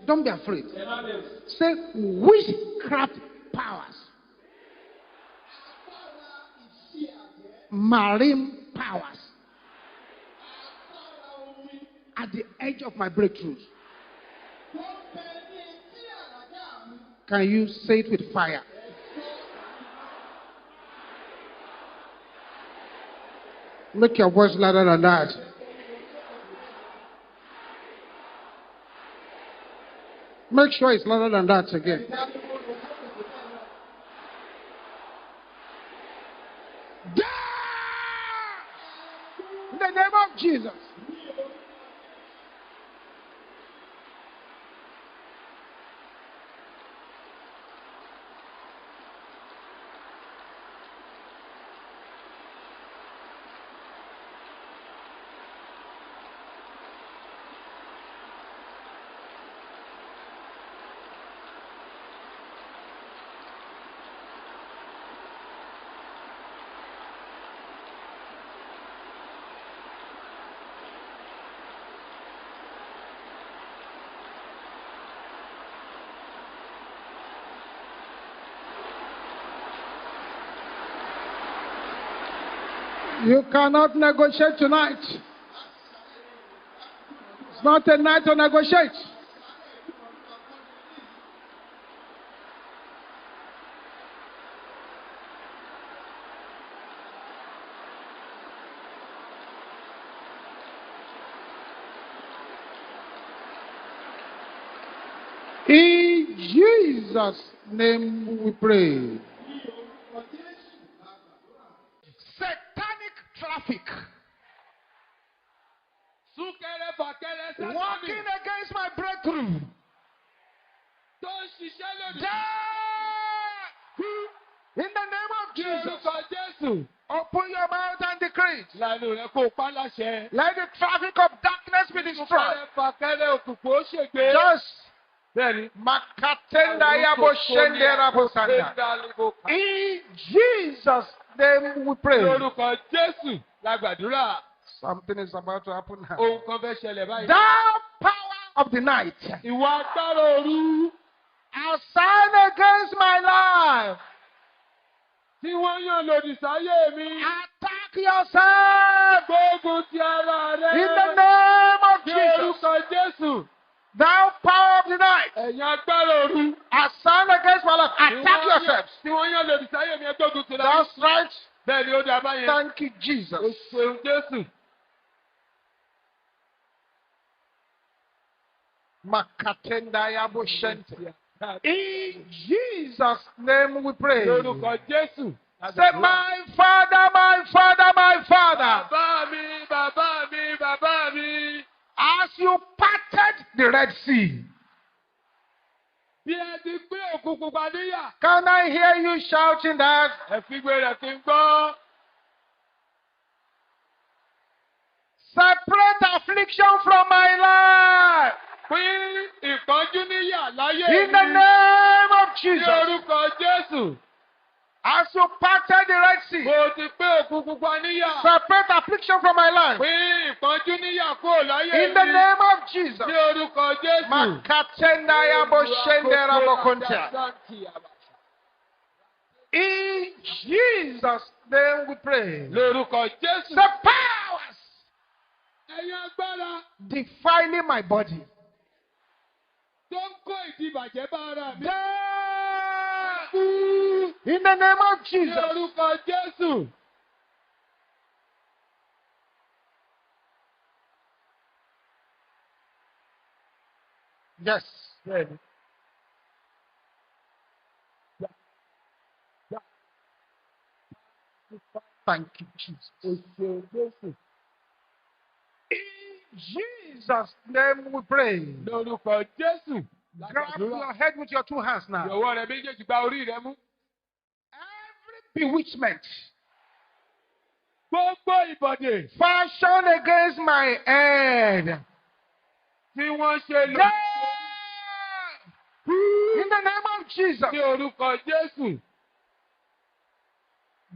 Don't be afraid. Say witchcraft powers. Marine powers. At the edge of my breakthroughs. Can you say it with fire? Make your voice louder than that. Make sure it's louder than that again. In the name of Jesus. You cannot negotiate tonight. It's not a night to negotiate. In Jesus' name we pray. Traffic. Walking against my breakthrough. In the name of Jesus. Open your mouth and decree. Let the traffic of darkness be destroyed. Just in Jesus' name we pray. Something is about to happen now. Thou power of the night, assigned against my life, attack yourself in the name of Jesus. Thou power of the night, assigned against my life, attack yourselves. That's right. Thank you, Jesus. In Jesus' name we pray. Say, my Father, my Father, my Father. As you parted the Red Sea, can I hear you shouting that? Separate affliction from my life. In the name of Jesus. As you parted the Red Sea, separate affliction from my life. In the name of Jesus. In Jesus' name we pray. The powers defiling my body. In the name of Jesus. Yes. Thank you, Jesus. In Jesus' name we pray. Grab your head with your two hands now. Every bewitchment fashioned against my head, in the name of Jesus,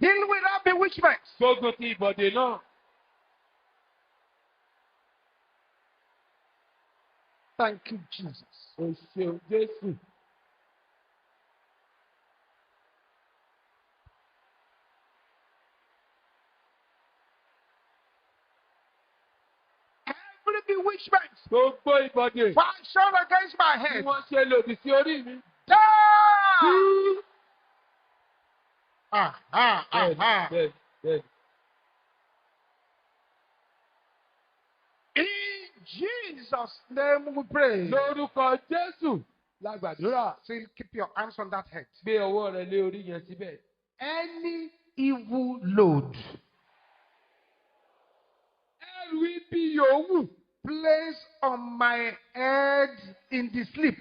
deal with that bewitchment. Thank you, Jesus. O ṣeun Jésù. Every bewitchment Gbogbo ìbọ̀dè fashioned against my tí head. wọ́n ṣe lòdì sí orí mi. Die! Kú. Bẹ́ẹ̀ni. In Jesus' name we pray. Lórúkọ Jésù la gbàdúrà. Still keep your hands on that head. Gbé ọwọ́ rẹ lé orí yẹn síbẹ̀. Any evil load Ẹrù ibi yòówù placed on my head in the sleep.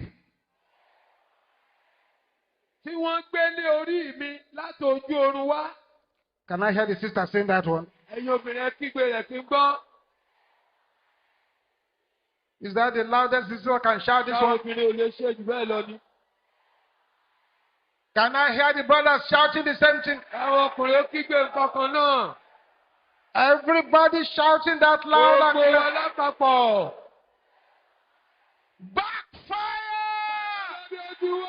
tí wọ́n gbé lé orí mi láti ojú oorun wá. Can I hear the sister saying that one? Ẹ̀yin obìnrin kígbe rẹ̀ kí n gbọ́. Is that the loudest sister can shout this Táwọn one? obìnrin ò lè ṣe jù bẹ́ẹ̀ lọ ni. Can I hear the brothers shouting the same thing? Àwọn ọkùnrin ó kígbe nǹkan kan náà. Everybody shouting that loud and Gbogbo clear. wọn lápapọ̀. Backfire! Lábẹ́ ojú wa.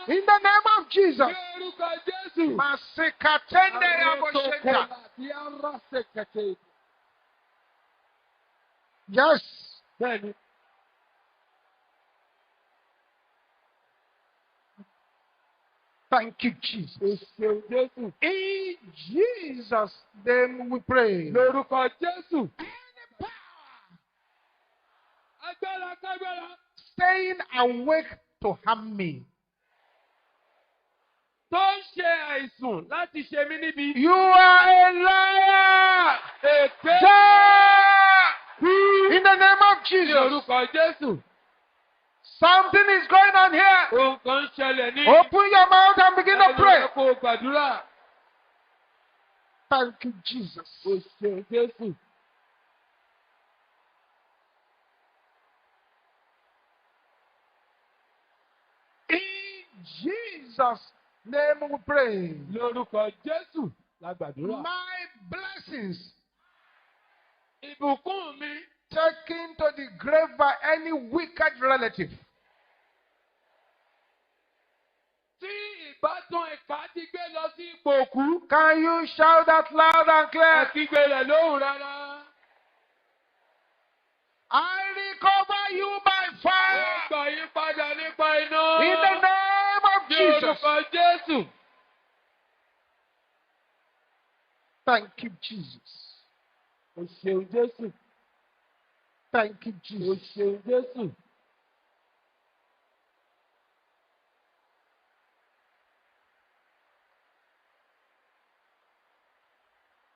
In the name of Jesus. Ní orúkọ Jésù. Masikatende yaboshenda. Àti ara ṣèkẹ̀tẹ̀. Yes. Bẹ́ẹ̀ni. Thank you, Jesus. O ṣeun Jésù. In Jesus' name we pray. Lórúkọ Jésù. Any power Agbára kágbára. staying awake to harm me. Tó ń ṣe àìsùn láti ṣe mí níbi. You are a liar. Èpè. Die! In the name of Ní Jesus. orúkọ Jésù. Something is going on here. Ohun kan ń ṣẹlẹ̀ ní. Open your mouth and begin to pray. Kó gbàdúrà. Thank you, Jesus. O ṣeun Jésù. In Jesus' name we pray. Lórúkọ Jésù la gbàdúrà. My blessings Ìbùkún mi. taken to the grave by any wicked relative. Tí ìbátan ẹ̀ka ti gbé lọ sí ipò òkú. Can you shout that loud and clear? Kígbe rẹ̀ lóhùn rárá. I recover you by Ó fire. gbà yín padà nípa iná. In the name of Ní Jesus. orúkọ Jésù. Thank you, Jesus. O ṣeun Jésù. Thank you, O Jesus. ṣeun Jésù.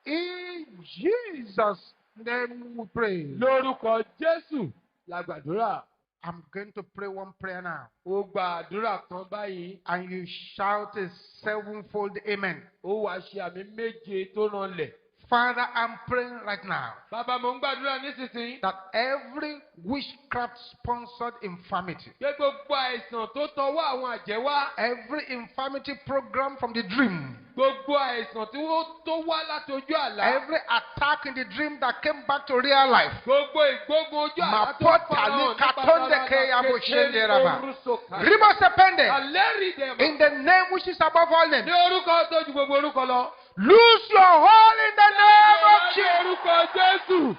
In Jesus' name we pray. Lórúkọ Jésù la gbàdúrà. I'm going to pray one prayer now. Ó gba àdúrà kan báyìí. And you shout a sevenfold amen. Ó wá ṣe àmì méje tó ranlẹ̀. Father, I'm praying right now Bàbá mo ń gbàdúrà nísinsìnyí. that every witchcraft sponsored infirmity, Pé gbogbo àìsàn tó tọwọ́ àwọn àjẹ́ wá. every infirmity program from the dream, Gbogbo àìsàn tí wọ́n tó wá láti ojú àlá. every attack in the dream that came back to real life, Gbogbo ìgbógun ojú àlá tó Mapotali katonde yaboshenderaba. Rimosepende, Alẹ́rìndẹ̀mọ̀. in the name which is above all names, Ní orúkọ tó ju gbogbo orúkọ lọ. lose your hold in the name of Ní Jesus. orúkọ Jésù.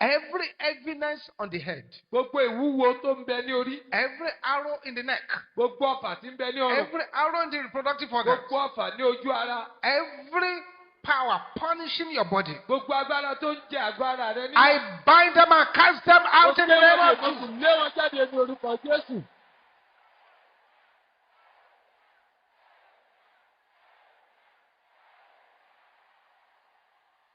Every heaviness on the head, Gbogbo ìwúwo tó ń bẹ ní orí. every arrow in the neck, Gbogbo ọ̀fà tí ń bẹ ní ọrùn. every arrow in the reproductive organ, Gbogbo ọ̀fà ní ojú ara. every power punishing your body, Gbogbo agbára tó ń jẹ agbára rẹ níyà. I bind them and cast them out in the name of Jesus. Lé wọn jáde ní orúkọ Jésù.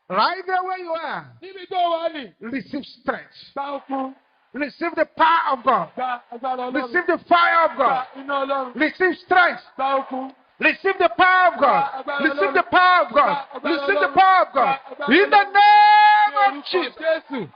Right there where you are, Níbi tó wà ní. receive strength. Gba okun. Receive the power of God. Gba agbára Ọlọ́run. Receive the fire of Gba God. iná Ọlọ́run. Receive strength. Gba okun. Receive the power of God. Receive the power of God. Receive the power of God. In the name of Ní orúkọ Jesus. Jésù.